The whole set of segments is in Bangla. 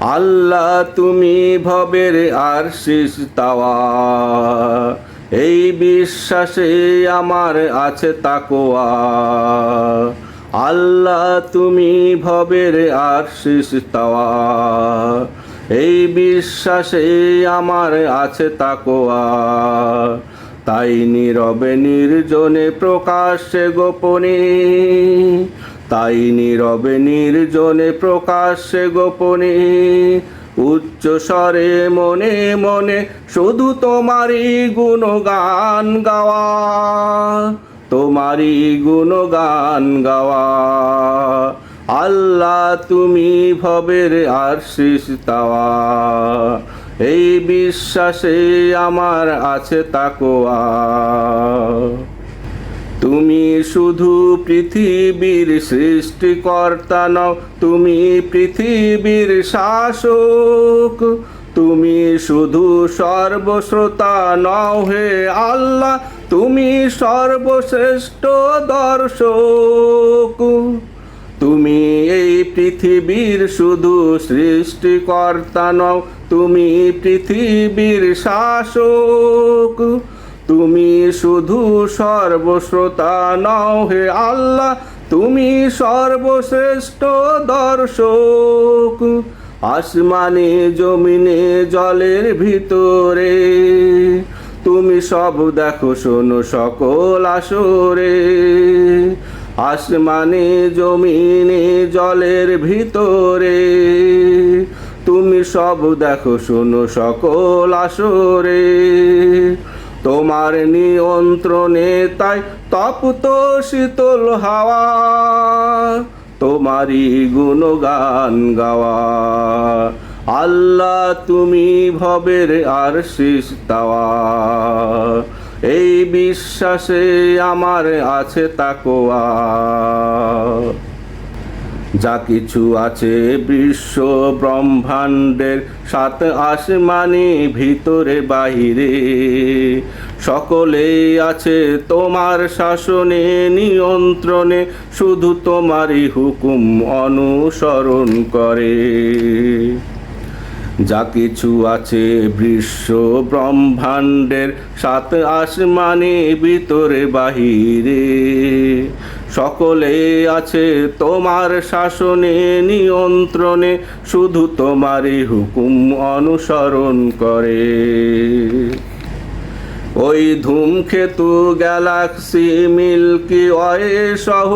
আল্লাহ তুমি ভবের আরশিস তাওয়া, এই বিশ্বাসে আমার আছে তাকওয়া। আল্লাহ তুমি ভবের আরশিস তাওয়া, এই বিশ্বাসে আমার আছে তাকওয়া। তাই নীরবে নির্জনে প্রকাশ্যে গোপনে, তাই নীরবে নির্জনে প্রকাশ্যে গোপনে, উচ্চ স্বরে মনে মনে শুধু তোমারই গুণগান গাওয়া, তোমারই গুণগান গাওয়া। আল্লাহ তুমি ভবের আরশিস তাওয়া, এই বিশ্বাসে আমার আছে তাকওয়া। তুমি শুধু পৃথিবীর সৃষ্টিকর্তা নও, তুমি পৃথিবীর শাসক। তুমি শুধু সর্বশ্রোতা নও হে আল্লাহ, তুমি সর্বশ্রেষ্ঠ দর্শক। তুমি এই পৃথিবীর শুধু সৃষ্টিকর্তা নও, তুমি পৃথিবীর শাসক। তুমি শুধু সর্বশ্রোতা নও হে আল্লাহ, তুমি সর্বশ্রেষ্ঠ দর্শক। আসমানে জমিনে জলের ভিতরে তুমি সব দেখো শোনো সকল আসরে। আসমানে জমিনে জলের ভিতরে তুমি সব দেখো শোনো সকল আসরে। তোমার নিয়ন্ত্রণে তাই তপ্ত শীতল হাওয়া, তোমারই গুণগান গাওয়া। আল্লাহ তুমি ভবের আরশিস তাওয়া, এই বিশ্বাসে আমার আছে তাকওয়া। যা কিছু আছে বিশ্ব ব্রহ্মাণ্ডের সাত আসমানে ভিতরে বাহিরে, সকলেই আছে তোমার শাসনে নিয়ন্ত্রণে, শুধু তোমারই হুকুম অনুসরণ করে। যা কিছু আছে বিশ্ব ব্রহ্মাণ্ডের সাত আসমানে ভিতরে বাহিরে, সকলে আছে তোমার শাসনে নিয়ন্ত্রণে, শুধু তোমারই হুকুম অনুসরণ করে। ওই ধূমকেতু গ্যালাক্সি মিল্কি ওয়ে সহ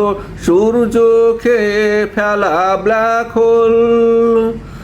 সূর্য খেয়ে ফেলা ব্ল্যাক হোল,